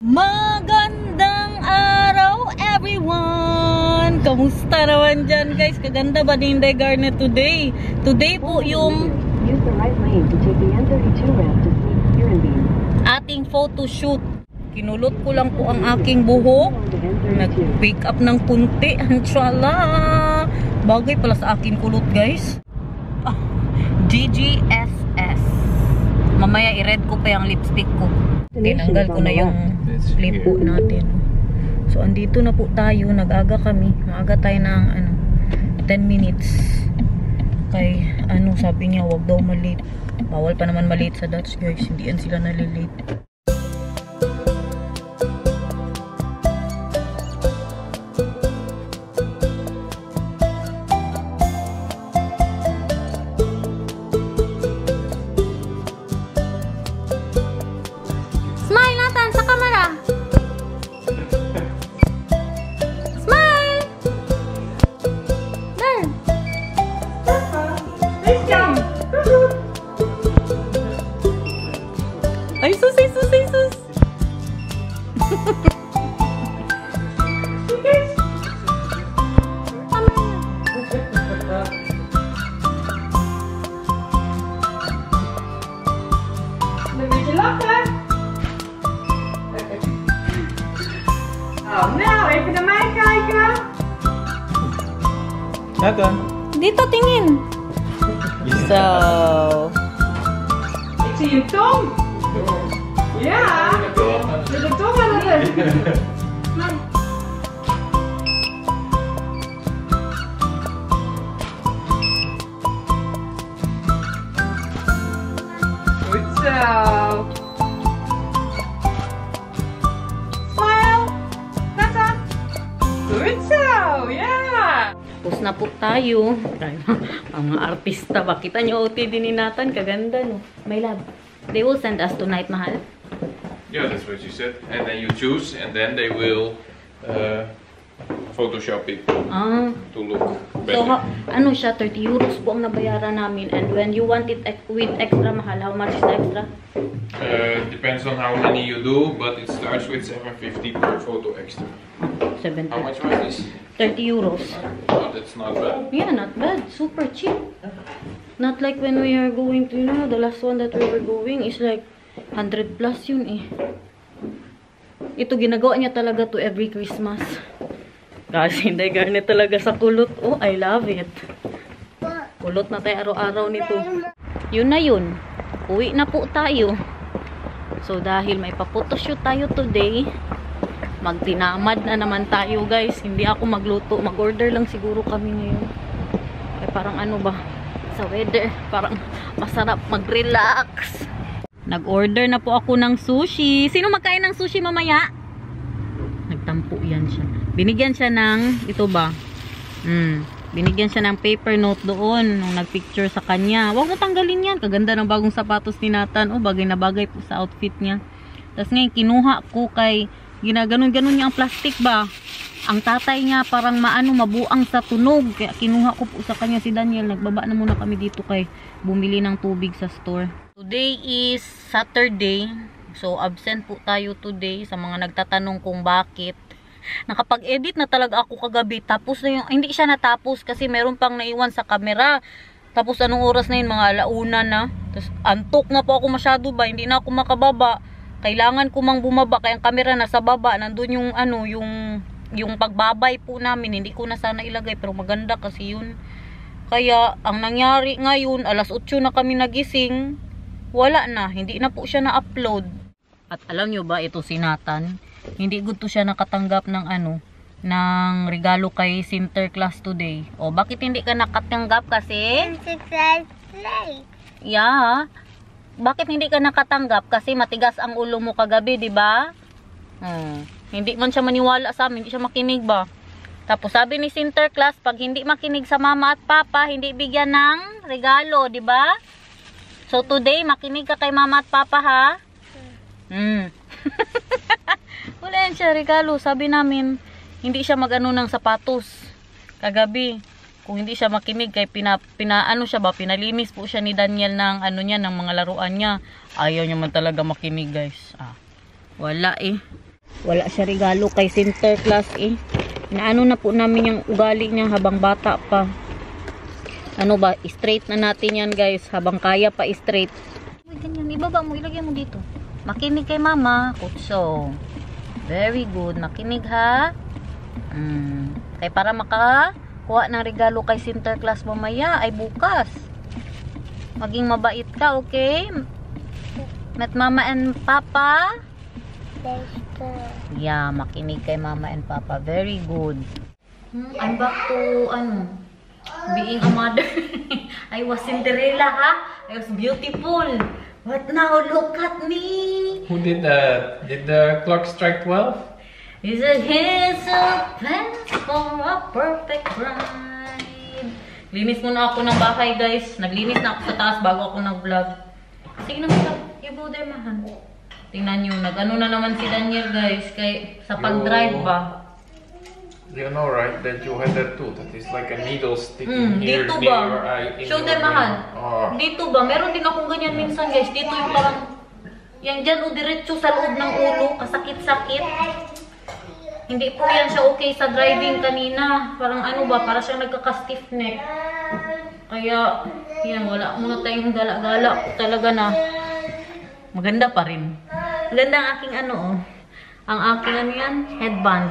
Magandang araw everyone! Kamusta naman dyan guys? Kaganda ba ni Inday Garnet today? Today po yung ating photo shoot. Kinulot ko lang po ang aking buhok. Nag-pick up ng kunti. Inshallah! Bagay pala sa aking kulot guys. GGSS. Mamaya i-red ko pa yung lipstick ko. Tinanggal ko na yung lip po natin. So andito na po tayo, nag-aga kami. Maaga tayo ng 10 minutes. Kay sabi niya wag daw malate. Bawal pa naman malate sa Dutch guys. Hindi yan sila nalilate. Ay, sus, ay, sus, ay, sus. Oh no, even de mij kijken. Nathan. Dito, tingin. So. Ik zie een tong. Ja, met de tong aan het Goed zo. Smile. Nata. Goed zo, ja. Tapos na po tayo. Ang mga artista ba? Kita nyo OTD ni Nathan. Kaganda, no? My love. They will send us tonight, mahal. Yeah, that's what you said. And then you choose, and then they will Photoshop it to look better. So, siya, 30 euros po ang nabayaran namin. And when you want it with extra, mahal, how much is the extra? Depends on how many you do, but it starts with 750 per photo extra. 70. How much was this? 30 euros. Oh, that's not bad. Yeah, not bad. Super cheap. Not like when we are going to, the last one that we were going is like 100 plus yun eh. Ito, ginagawa niya talaga to every Christmas. Kasi hindi Garnet talaga sa kulot. Oh, I love it. Kulot na tayo araw-araw nito. Yun na yun. Uwi na po tayo. So, dahil may pa-photoshoot tayo today, magtinamad na naman tayo guys. Hindi ako magluto. Mag-order lang siguro kami ngayon. Ay, parang sa weather, parang masarap mag-relax. Nag-order na po ako ng sushi. Sino magkain ng sushi mamaya? Nagtampo yan siya. Binigyan siya ng, ito ba? Binigyan siya ng paper note doon nung nagpicture sa kanya. Huwag mo tanggalin yan. Kaganda ng bagong sapatos ni Nathan. Oh, bagay na bagay po sa outfit niya. Tapos ngayon, kinuha ko kay, ginaganon-ganon niya ang plastic ba? Ang tatay niya parang mabuang sa tunog. Kaya kinuha ko po sa kanya si Daniel. Nagbaba na muna kami dito kay bumili ng tubig sa store. Today is Saturday. So absent po tayo today sa mga nagtatanong kung bakit. Nakapag-edit na talaga ako kagabi. Tapos na yung, hindi siya natapos kasi meron pang naiwan sa camera. Tapos anong oras na yun? Mga 1:00 na. Tapos antok na po ako masyado ba? Hindi na ako makababa. Kailangan ko mang bumaba. Kaya ang camera nasa baba. Nandun yung yung pagbabay po namin, hindi ko na sana ilagay pero maganda kasi yun. Kaya ang nangyari ngayon, alas 8 na kami nagising, wala na, hindi na po siya na-upload. At alam nyo ba, ito si Nathan, hindi gusto siya nakatanggap ng ng regalo kay Sinterklaas today. O bakit hindi ka nakatanggap kasi? Yeah. Bakit hindi ka nakatanggap? Kasi matigas ang ulo mo kagabi, di ba? Hindi man siya maniwala sa amin, hindi siya makinig ba? Tapos sabi ni Sinterklaas, pag hindi makinig sa mama at papa, hindi bigyan ng regalo, di ba? So today, makinig ka kay mama at papa ha? Wala yan siya regalo. Sabi namin, hindi siya mag-ano ng sapatos. Kagabi, kung hindi siya makinig, kay pinalinis po siya ni Daniel ng ng mga laruan niya. Ayaw niya man talaga makinig guys. Wala eh. Wala siya regalo kay Sinterklaas eh. Inaano na po namin yung ugali niya habang bata pa. Ano ba, straight na natin yan guys. Habang kaya pa straight. Ganyan, ibaba mo, ilagay mo dito. Makinig kay mama. Kutso. Very good. Makinig ha. Kaya para makakuha ng regalo kay Sinterklaas mamaya ay bukas. Maging mabait ka, okay? Met mama and papa. Yeah, makinig kay mama and papa. Very good. I'm back to, being a mother. I was Cinderella, ha? I was beautiful. But now, look at me. Who did that? Did the clock strike 12? He's a pants for a perfect bride. Linis muna ako ng bahay, guys. Naglinis na ako sa taas bago ako nag-vlog. Sige na, you go there, mahan. Tingnan nyo, nag-ano na naman si Daniel, guys. Kay, sa pag-drive ba? You know, right, that you had that too. That is like a needle sticking here Dito near ba? your eye. Show them, mahal. Dito ba? Meron din akong ganyan minsan, guys. Dito yung parang, yan dyan o diretso sa loob ng ulo. Kasakit-sakit. Hindi po yan siya okay sa driving kanina. Parang ano ba? Para siyang nagkaka-stiff neck. Kaya, yan, wala muna tayong gala-gala. Talaga na. Maganda pa rin. Maganda ang aking ang aking headband.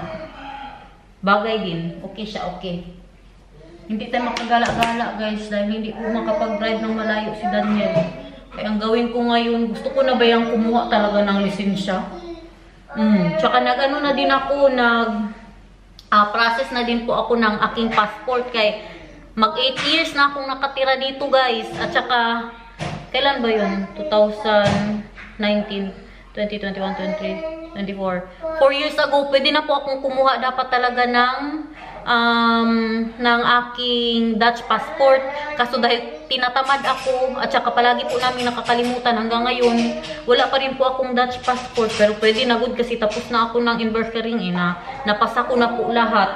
Bagay din. Okay siya, okay. Hindi tayo makagala-gala, guys. Dahil hindi ko makapag-drive ng malayo si Daniel. Kaya ang gawin ko ngayon, gusto ko na ba yung kumuha talaga ng lisensya? Tsaka na din ako, process na din po ako ng aking passport. Kaya mag 8 years na akong nakatira dito, guys. At tsaka, kailan ba yun? 2019, 2021, 23, 24. 4 years ago, pwede na po akong kumuha dapat talaga ng aking Dutch passport. Kaso dahil tinatamad ako at saka palagi po namin nakakalimutan hanggang ngayon, wala pa rin po akong Dutch passport. Pero pwede na good kasi tapos na ako ng anniversary napasa ko na po lahat.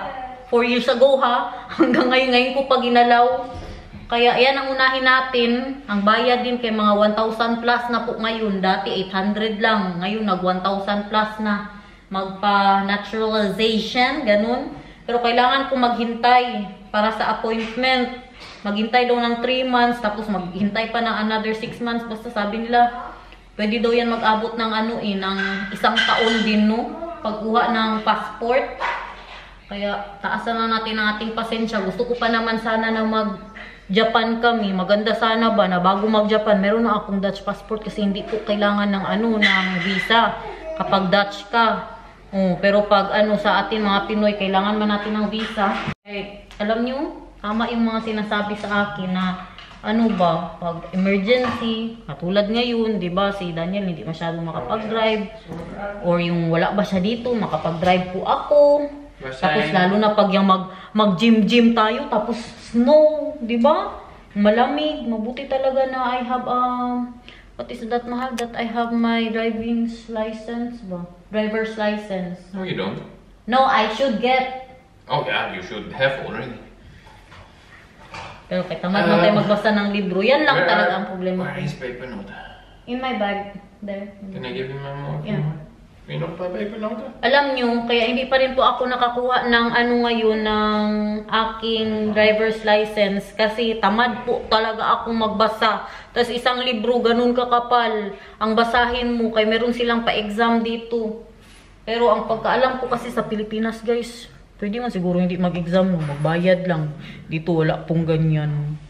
4 years ago ha, hanggang ngayon ko pa ginalaw. Kaya yan ang unahin natin. Ang bayad din kay mga 1,000 plus na po ngayon. Dati 800 lang. Ngayon nag 1,000 plus na. Magpa-naturalization, ganun. Pero kailangan ko maghintay para sa appointment. Maghintay daw ng 3 months. Tapos maghintay pa ng another 6 months. Basta sabi nila, pwede daw yan mag-abot ng ng 1 taon din, no? Pagkuha ng passport. Kaya taasan na natin ang ating pasensya. Gusto ko pa naman sana na Japan kami. Maganda sana ba na bago mag-Japan, meron na akong Dutch passport kasi hindi ko kailangan ng ng visa kapag Dutch ka. Pero pag sa atin mga Pinoy, kailangan man natin ng visa. Alam nyo, tama yung mga sinasabi sa akin na pag emergency, katulad ngayon, 'di ba? Si Daniel hindi masyadong makapag-drive or yung wala ba siya dito, makapag-drive po ako. Tapos lalo na pag yung mag-gym tayo, tapos snow, di ba? Malamig, mabuti talaga na I have what is that, mahal? That I have my driving license ba? Driver's license. No, you don't. No, I should get. Oh yeah, you should have already. Pero kay tamad na tayo magbasa ng libro. Yan lang talaga ang problema. Where is paper note? In my bag. There. Can I give you my more? Yeah. Paper note? Alam nyo, kaya hindi pa rin po ako nakakuha ng ngayon ng aking driver's license kasi tamad po talaga akong magbasa. Tapos isang libro, ganun kakapal. Ang basahin mo, kaya meron silang pa-exam dito. Pero ang pagkaalam ko kasi sa Pilipinas, guys, pwede man siguro hindi mag-exam, no? Magbayad lang. Dito wala pong ganyan.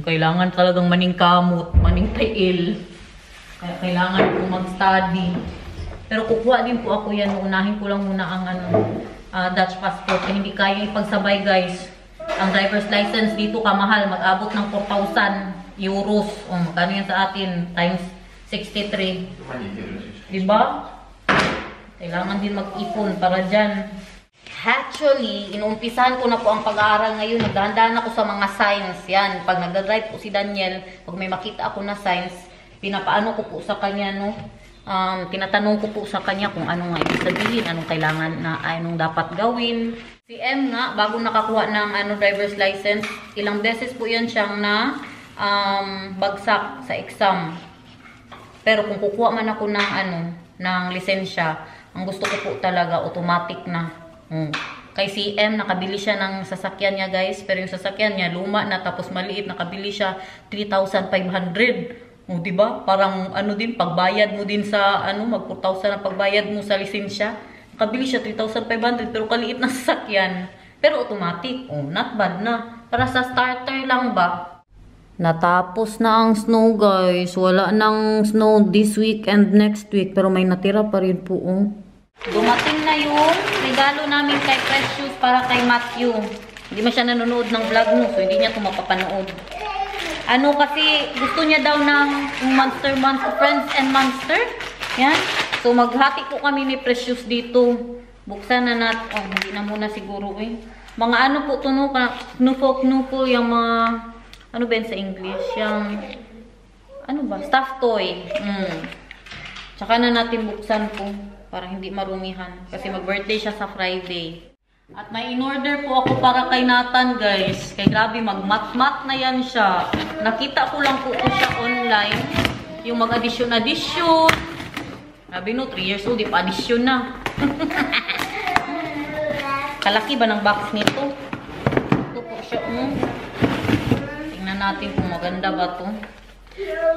Kailangan talagang maningkamot, maningtail. Kaya kailangan po mag-study. Pero kukuha din po ako yan. Unahin ko lang muna ang Dutch passport. Hindi kaya ipagsabay, guys. Ang driver's license dito kamahal. Mag-abot ng 4,000 euros. Magkano yan sa atin? Times 63. Diba? Kailangan din mag-ipon para dyan. Actually, inuumpisahan ko na po ang pag-aaral ngayon. Nagdahan-dahan ako sa mga signs. Yan. Pag nagdadrive po si Daniel, pag may makita ako na signs, pinapaano ko po sa kanya, no? Tinatanong ko po sa kanya kung ano nga ibig sabihin, anong kailangan na, anong dapat gawin. Si M nga, bago nakakuha ng driver's license, ilang beses po yan siyang bagsak sa exam. Pero kung kukuha man ako ng ng lisensya, Ang gusto ko po talaga, automatic na. Kay CM, nakabili siya ng sasakyan niya guys. Pero yung sasakyan niya, luma na, tapos maliit, nakabili siya 3,500. Diba? Parang ano din, pagbayad mo din sa, mag 4,000 na pagbayad mo sa lisensya. Nakabili siya 3,500, pero kaliit na sasakyan. Pero automatic, not bad na. Para sa starter lang ba? Natapos na ang snow guys. Wala nang snow this week and next week. Pero may natira pa rin po. Dumating na yung regalo namin kay Precious para kay Matthew. Hindi man siya nanonood ng vlog mo. So hindi niya ito mapapanood. Kasi gusto niya daw ng Monster Friends and Monster. Yan. So maghati po kami ni Precious dito. Buksan na natin. Hindi na muna siguro Mga po ito knufo, yung mga ano ba sa English? Yung, stuffed toy. Tsaka na natin buksan po, para hindi marumihan. Kasi mag-birthday siya sa Friday. At may in-order po ako para kay Nathan, guys. Kay grabe, mag-mat-mat na yan siya. Nakita ko lang po siya online. Yung mag-addition. Grabe no, 3 years old, ipa-addition na. Kalaki ba ng box nito? Ito po siya, natin kung maganda ba to.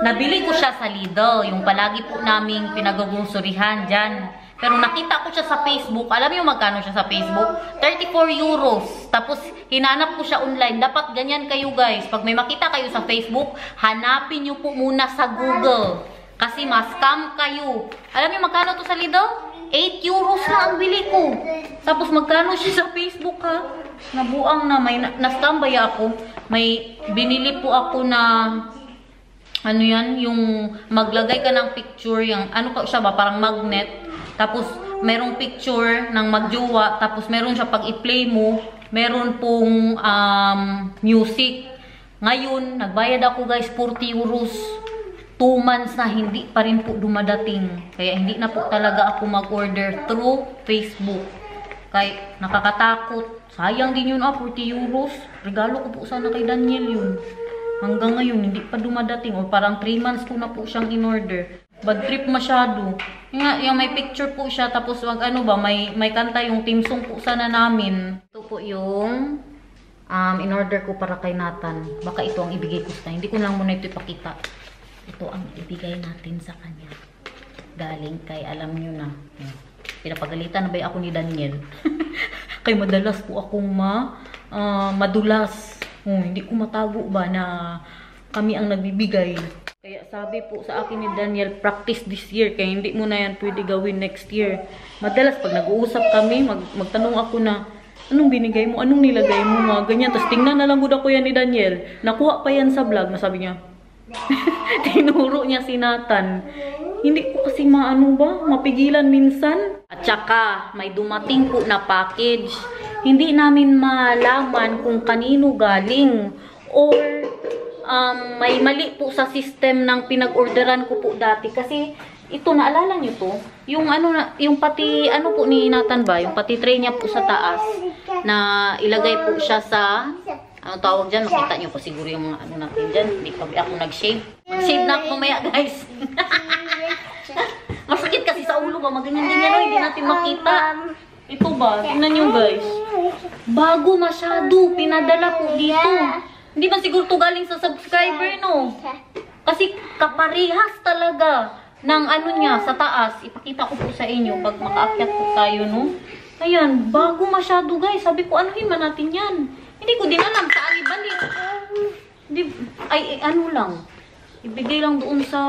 Nabili ko siya sa Lidl, yung palagi po naming pinagugusurihan dyan. Pero nakita ko siya sa Facebook. Alam niyo magkano siya sa Facebook? 34 euros. Tapos hinanap ko siya online. Dapat ganyan kayo guys. Pag may makita kayo sa Facebook, hanapin niyo po muna sa Google. Kasi ma-scam kayo. Alam niyo magkano to sa Lidl? 8 euros na ang bili ko. Tapos magkano siya sa Facebook ha? Nabuang na. May na-scam ba ako? May binili po ako na yung maglagay ka ng picture, yung siya ba, parang magnet. Tapos merong picture ng magjowa, tapos meron siya pag i-play mo, meron pong music. Ngayon, nagbayad ako guys 40 euros. 2 months na hindi pa rin po dumadating. Kaya hindi na po talaga ako mag-order through Facebook. Kaya nakakatakot. Sayang din yun 40 euros. Regalo ko po sana kay Daniel yun. Hanggang ngayon, hindi pa dumadating. O parang 3 months ko na po siyang in-order. Bad trip masyado. Yung may picture po siya. Tapos may kanta yung team song po sana namin. Ito po yung in-order ko para kay Nathan. Baka ito ang ibigay ko sa kanya. Hindi ko lang muna ito ipakita. Ito ang ibigay natin sa kanya. Galing kay, alam nyo na. Pinapagalitan na ba ako ni Daniel? Kaya madalas po akong madulas. Hindi ko matago ba na kami ang nagbibigay. Kaya sabi po sa akin ni Daniel, practice this year. Kaya hindi mo na yan pwede gawin next year. Madalas pag nag-uusap kami, magtanong ako na, anong binigay mo? Anong nilagay mo? Mga ganyan. Tapos tingnan na lang gud ako yan ni Daniel. Nakuha pa yan sa vlog. Nasabi niya, tinuro niya si Nathan. Hindi ko kasi mapigilan minsan. At saka, may dumating po na package. Hindi namin malaman kung kanino galing. Or, may mali po sa system ng pinag-orderan ko po dati. Kasi, ito, naalala nyo to? Yung yung pati, po ni Nathan ba? Yung pati tray niya po sa taas. Na ilagay po siya sa, tawag dyan? Makita nyo po siguro yung mga natin dyan. Hindi pa ako nag-shave. Mag-shave na ako mamaya, guys. Masakit kasi sa ulo ba? Maganyan-ganyan, hindi natin makita. Ito ba? Tingnan nyo guys. Bago masyado. Pinadala po dito. Hindi man siguro to galing sa subscriber, no? Kasi kaparehas talaga ng niya sa taas. Ipakita ko po sa inyo pag makaakyat po tayo, no? Ayan, bago masyado guys. Sabi ko, anuhin man natin yan? Hindi ko din alam sa alibalik. Lang. Ibigay lang doon sa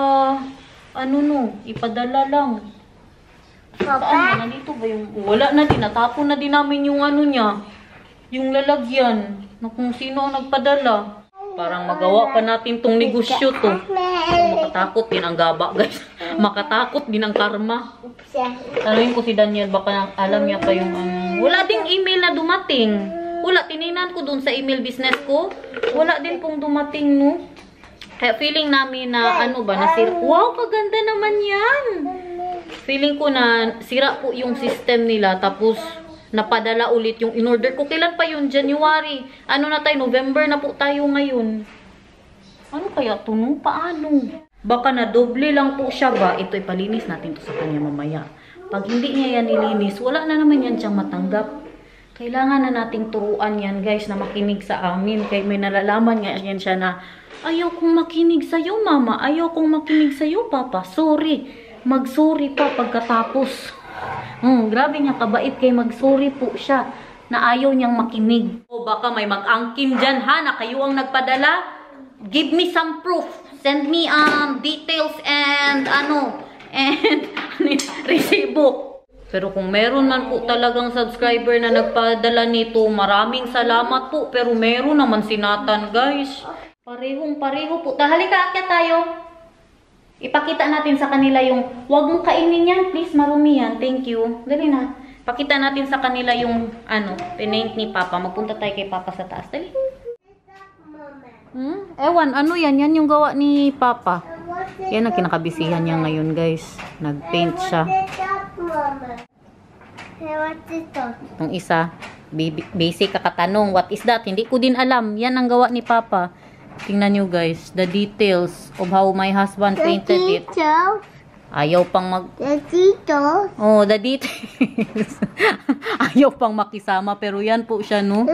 ipadala lang. Saan na dito ba yung... Wala na din. Natapon na din namin yung niya. Yung lalagyan. Na kung sino ang nagpadala. Parang magawa pa natin tong negosyo to. Makatakot din ang gaba, guys. Makatakot din ang karma. Tanungin ko si Daniel, baka alam niya pa yung... Wala ding email na dumating. Wala. Tininan ko dun sa email business ko. Wala din pong dumating, no? Kaya feeling namin na nasira. Wow, kaganda naman yan. Feeling ko na sira po yung system nila. Tapos, napadala ulit yung in-order ko. Kailan pa yun? January. Na tayo? November na po tayo ngayon. Ano kaya ito, no? Paano? Baka na doble lang po siya ba? Ito, ipalinis natin to sa kanya mamaya. Pag hindi niya yan nilinis, wala na naman yan siyang matanggap. Kailangan na nating turuan yan, guys, na makinig sa amin. Kaya may nalalaman nga yan siya na, ayaw kong makinig sa'yo, mama. Ayaw kong makinig sa'yo, papa. Sorry. Mag-sorry pa pagkatapos. Grabe niya kabait kay mag-sorry po siya na ayaw niyang makinig. O baka may mag-angkin dyan, ha, na kayo ang nagpadala. Give me some proof. Send me details and resibo. Pero kung meron man po talagang subscriber na nagpadala nito, maraming salamat po. Pero meron naman si Nathan, guys. Parehong-pareho po. Halika, akyat tayo. Ipakita natin sa kanila yung, wag mong kainin yan, please, marumi yan. Thank you. Dali na. Pakita natin sa kanila yung, pinaint ni Papa. Magpunta tayo kay Papa sa taas. Dali. Ewan, ano yan? Yan yung gawa ni Papa. Yan ang kinakabisihan niya ngayon, guys. Nag-paint siya. Itong isa, basic kakatanong, what is that? Hindi ko din alam. Yan ang gawa ni Papa. Tingnan nyo, guys, the details of how my husband painted it. Ayaw pang the details. Ayaw pang makisama, pero yan po siya, no?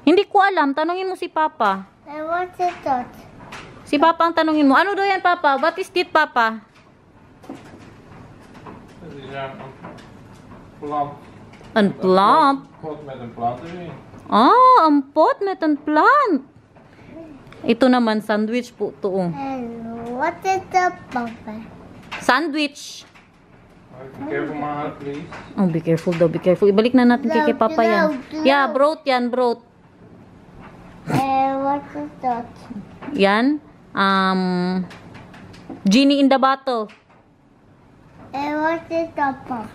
Hindi ko alam. Tanungin mo si Papa. Si Papa ang tanungin mo. Ano daw yan, Papa? What is it, Papa? Een plant. Pot met een plant erin. Een pot met een plant. Ito naman, sandwich po to. What is the Papa? Sandwich. Be careful, ma, please. Oh, be careful daw, be careful. Ibalik na natin kay Papa yan. Yeah, broth yan, broth. What is that? Yan. Genie in the bottle. What is the Papa?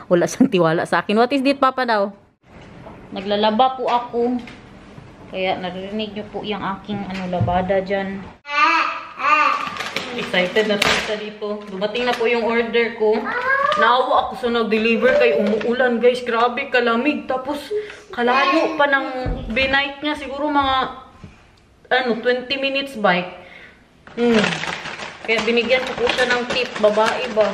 Wala siyang tiwala sa akin. What is this, Papa daw? Naglalaba po ako. Kaya narinig niyo po yung aking labada dyan. Excited na po sa dito. Dumating na po yung order ko. Naawa ako sa nag-deliver kay umuulan, guys. Grabe, kalamig. Tapos, kalayo pa ng binight niya. Siguro mga 20 minutes bike. Kaya binigyan ko po siya ng tip. Babae ba?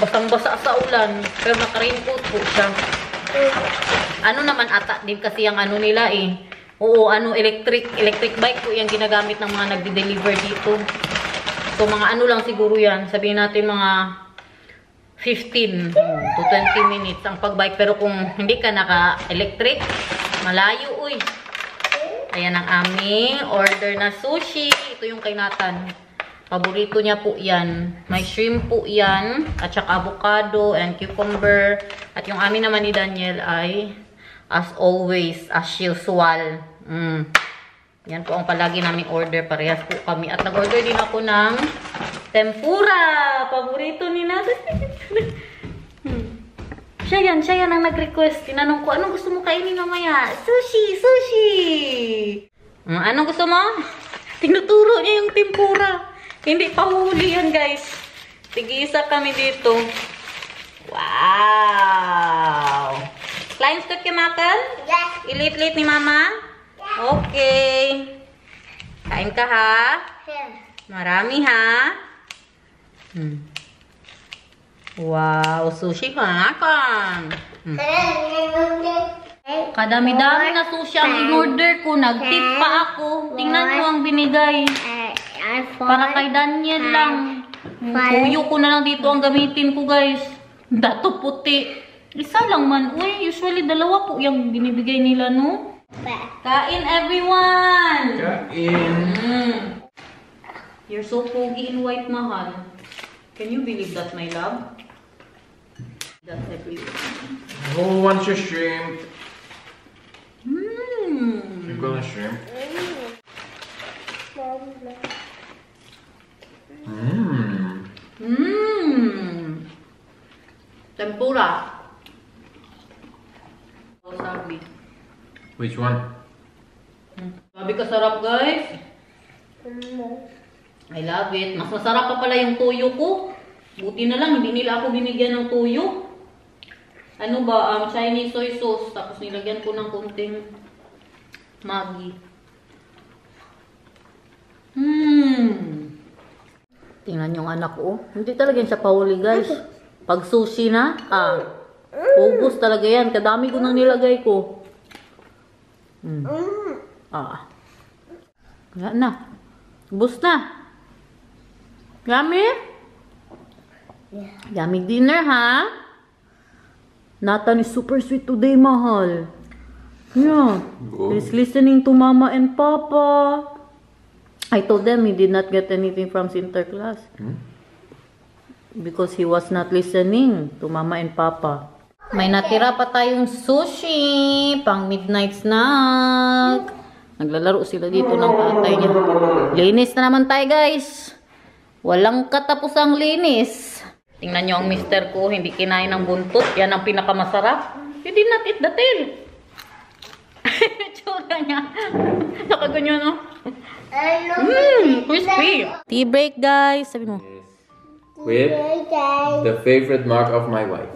Basang-basa sa ulan. Pero naka-raincoat po siya. Ano naman ata din kasi yung nila eh. Oo, electric bike po yung ginagamit ng mga nagde-deliver dito. So, mga lang siguro yan. Sabihin natin mga 15 to 20 minutes ang pagbike. Pero kung hindi ka naka-electric, malayo, uy. Ayan ang aming order na sushi. Ito yung kay Nathan. Paborito niya po yan. May shrimp po yan. At saka avocado and cucumber. At yung amin naman ni Daniel ay as always, as usual. Yan po ang palagi naming order. Parehas po kami. At nag-order din ako ng tempura. Paborito ni Nathan. Siya yan ang nag-request. Tinanong ko, anong gusto mo kainin mamaya? Sushi! Anong gusto mo? Tinuturo niya yung tempura. Hindi pa huli yan, guys. Tig-isa kami dito. Wow! Klein stuk je maken? Yes. Ilit-lit ni Mama? Yes. Okay. Kain ka, ha? Yes. Marami, ha? Wow, sushi makan. Kadami-dami na sushi ang in-order ko. Nag-tip pa ako. Tingnan mo ang binigay. Para kay Daniel lang. Tuyo ko na lang dito ang gamitin ko, guys. Dato puti. Isa lang man. Uy, usually dalawa po yung binibigay nila, no? Kain, everyone! Kain! You're so pogi in white, mahal. Can you believe that, my love? That's everyone. Who wants your shrimp? You've got a shrimp? Tempura. Wasabi. Which one? Sabi ka sarap, guys. I love it. Mas masarap pa pala yung tuyo ko. Buti na lang, hindi nila ako binigyan ng tuyo. Ano ba? Chinese soy sauce. Tapos nilagyan ko ng kunting Maggi. Tingnan yung anak ko. Hindi talaga siya pahuli, guys. Pag sushi na, ubos talaga yan. Kadami ko nang nilagay ko. Wala na. Ubos na. Yummy? Yummy dinner, ha? Nathan is super sweet today, mahal. Yeah. He's listening to Mama and Papa. I told them he did not get anything from Sinterklaas. Because he was not listening to Mama and Papa. May natira pa tayong sushi. Pang midnight snack. Naglalaro sila dito ng tatay niya. Linis na naman tayo, guys. Walang katapusang linis. Tingnan nyo ang mister ko. Hindi kinain ng buntot. Yan ang pinakamasarap. He did not eat the tail. Tsura niya. Nakaganyan, no? Crispy. Tea break, guys. Sabi mo. With the favorite mark of my wife.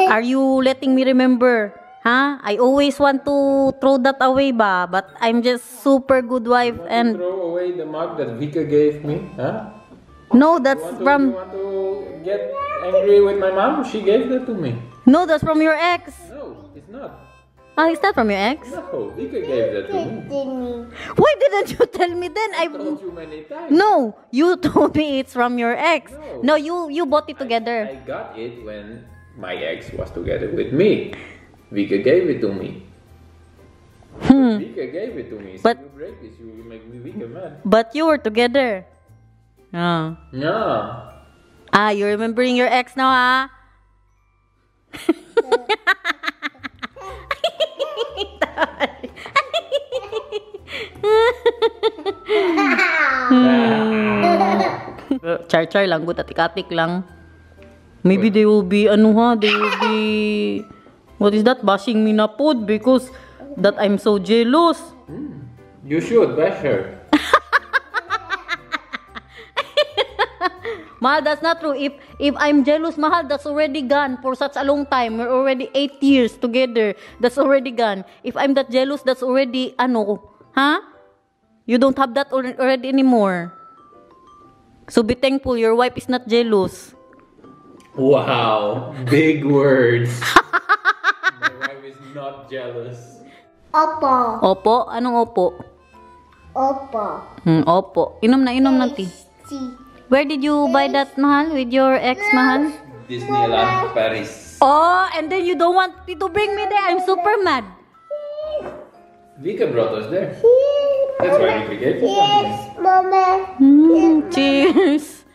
Are you letting me remember? Huh? I always want to throw that away ba? But I'm just super good wife and... Throw away the mark that Vika gave me? Huh? No, that's You from... want to get angry with my mom? She gave that to me. No, that's from your ex. No, it's not. Ah, is that from your ex? No, Vika gave that to me. Why didn't you tell me then? I told you many times. No, you told me it's from your ex. No. No, you bought it together. I got it when my ex was together with me. Vika gave it to me. Vika gave it to me. So But- you break this, you will make me Vika mad. But you were together. Ah. No. Ah, you're remembering your ex now, ah? Char-char lang, butat-ikatik lang. Maybe they will be, they will be, what is that, bashing me na pod because that I'm so jealous. You should bash her. Mahal, that's not true. If I'm jealous, Mahal, that's already gone for such a long time. We're already 8 years together. That's already gone. If I'm that jealous, that's already, huh? You don't have that already anymore. So be thankful your wife is not jealous. Wow, big words. My wife is not jealous. Opo. Opo? Anong opo? Opo. Opo. Inom na tea. Where did you buy that, Mahal? With your ex, Mahal? Disneyland Paris. Oh, and then you don't want me to bring me there. I'm super mad. Vika brought us there. That's why Vika gave us Yes, something. Mama. Cheers.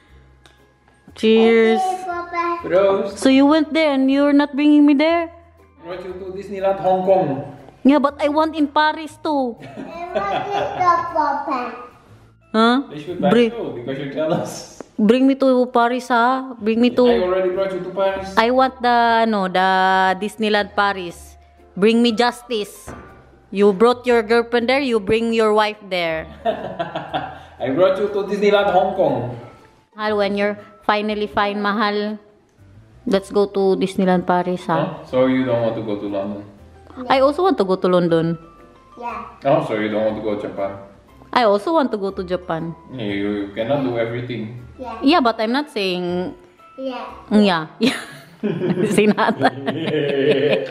Cheers. Papa. Bros, So you went there and you're not bringing me there? brought you to Disneyland Hong Kong. Yeah, but I want in Paris too. And what is the Papa? Huh? They should back Bring, you because you're jealous. bring me to Paris, ha? Bring me I to... already brought you to Paris. I want the Disneyland Paris. Bring me justice. You brought your girlfriend there, you bring your wife there. I brought you to Disneyland Hong Kong. Mahal, when you're finally fine, Mahal, let's go to Disneyland Paris, ha? Huh? So you don't want to go to London? I also want to go to London. Yeah. Oh, so you don't want to go to Japan? I also want to go to Japan. You cannot do everything. Yeah. Yeah, but I'm not saying... Yeah. Yeah. Yeah. Sinata.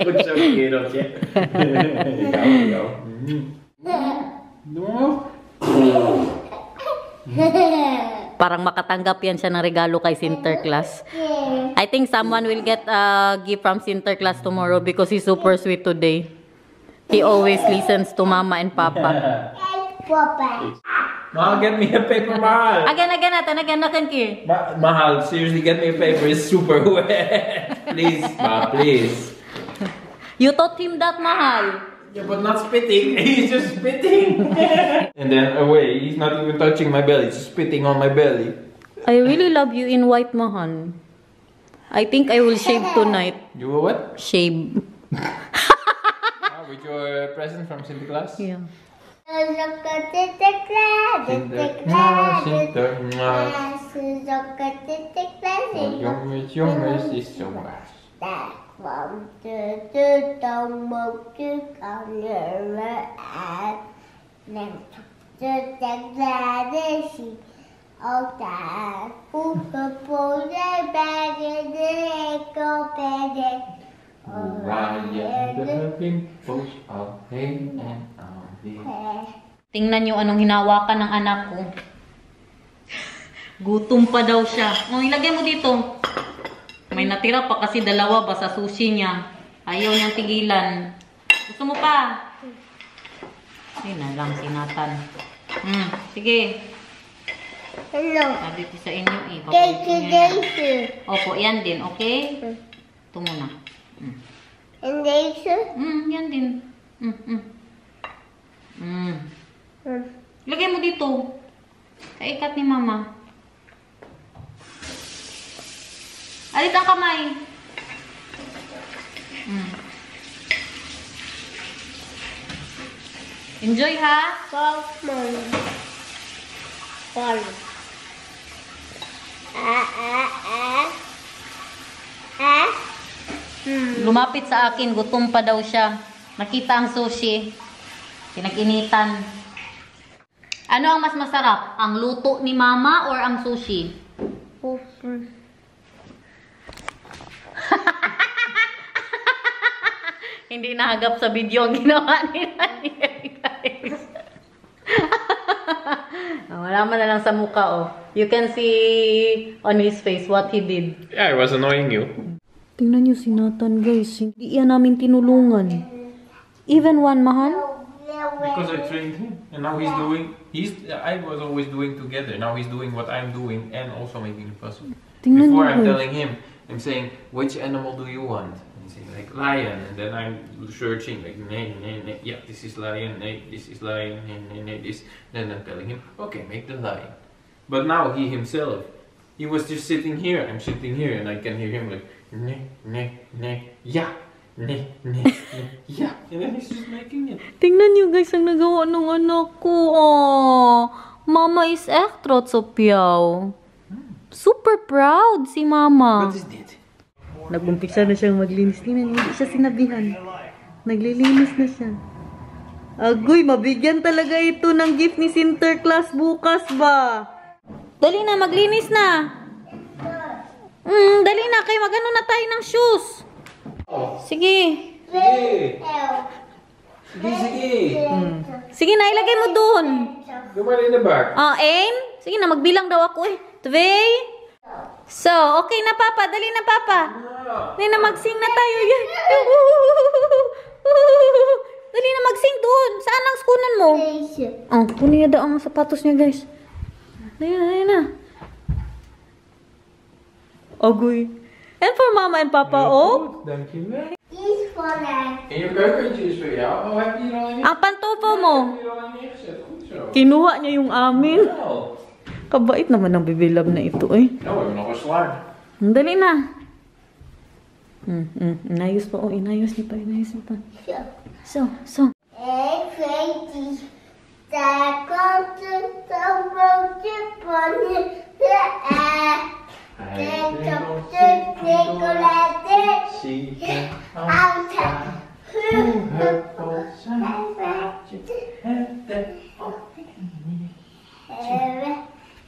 Kung siya kirot siya. Ikaw. Parang makatanggap yan siya ng regalo kay Sinterklaas. I think someone will get a gift from Sinterklaas tomorrow because he's super sweet today. He always listens to Mama and Papa. Papa. Mahal, get me a paper, Mahal. Again, natin ki. Mahal, seriously, get me a paper. It's super wet. Please, Ma, please. You taught him that, Mahal. Yeah, but not spitting. He's just spitting. And then away. He's not even touching my belly. He's spitting on my belly. I really love you in white, Mahal. I think I will shave tonight. You will what? Shave. With your present from Santa Claus? Yeah. Look at the class. Jongens is jongens. That from the đông một chữ con nhớ ác làm cho chẳng ra để gì Okay. Pupapole bede go bede. Ryan the pink bush of hay and Tingnan nyo anong hinawakan ng anak ko. Gutom pa daw siya. O, ilagay mo dito. May natira pa kasi dalawa ba sa sushi niya. Ayaw niyang tigilan. Gusto mo pa? Ay na lang si Nathan. Sige. Hello. Sabi ko sa inyo eh. Daisy, Daisy. Opo, yan din. Okay? Ito muna. And Daisy? Yan din. Lagay mo dito. Kaikat ni Mama. Alit ang kamay. Enjoy ha? Pokemon. Ball. Lumapit sa akin, gutom pa daw siya. Nakita ang sushi. Pinag-initan. Ano ang mas masarap? Ang luto ni Mama or ang sushi? Hindi nahagap sa video ang ginawa nila, guys. Wala man na lang sa mukha, oh. You can see on his face what he did. Yeah, I was annoying you. Tingnan niyo si Nathan, guys. Hindi yan namin tinulungan. Even one, mahal? Because I trained him, and now I was always doing together. Now he's doing what I'm doing, and also making the puzzle. Tingnan Before niyo, I'm guys. telling him, I'm saying, which animal do you want? And he's saying, like lion, and then I'm searching, like, nay, yeah, this is lion, nay, this is lion, nay, this. Then I'm telling him, okay, make the lion. But now he himself, he was just sitting here, I'm sitting here, and I can hear him like, nay, yeah. Yeah, and then he's just making it. Tingnan niyo, guys, ang nagawa ng anak ko. Oh, Mama is extra piyaw. Super proud si Mama. What is it? Nag-umpisa na siyang maglinis. Tingnan, hindi siya sinabihan. Naglilinis na siya. Agoy, mabigyan talaga ito ng gift ni Sinterklaas bukas ba? Dali na, maglinis na. Dali na, kay magano na tayo ng shoes. Sige. Sige. Sige na, ilagay mo dun. Come on in the back. Aim? Sige na, magbilang daw ako eh. 2. So, okay na Papa. Dali na Papa. Dali na, magsing na tayo. Yan. Dali na, magsing doon. Saan ang skunan mo? Oh, kunin niya daw ang sapatos niya, guys. Dali na. Agoy. And for Mama and Papa, oh. Thank you. This for that. En je keukentje is voor jou. Oh, heb je hier al in? Ang pantofel mo. Heb je er al in neergezet? Goed zo. Kinuha niya yung amin. Wel. Kabait naman ng bibilab na ito, eh. Nou, we hebben nog een slager. Dali na. Inayos pa, oh. Inayos niya pa, inayos niya pa. So. Crazy. Daar komt een bootje van de air. Denk op de chocolade. Zie je Altijd. hoe huppel zijn paardje het op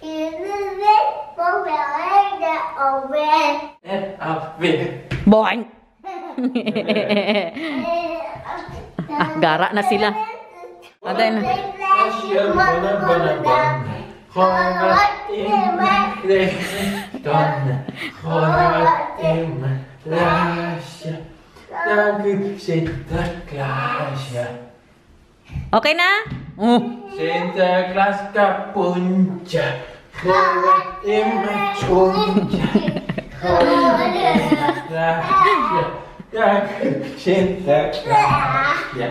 In de week voor wel hele alweer. en alweer. Boing! Gara na sila. Aday na. Als je bana gooi wat in mijn dan gooi wat in mijn glaasje. Dank u Sinterklaasje. Okay na? Oh. Sinterklaas kapoentje. Gooi wat in mijn schoentje. Gooi wat in mijn glaasje. Dank u Sinterklaas. Ja.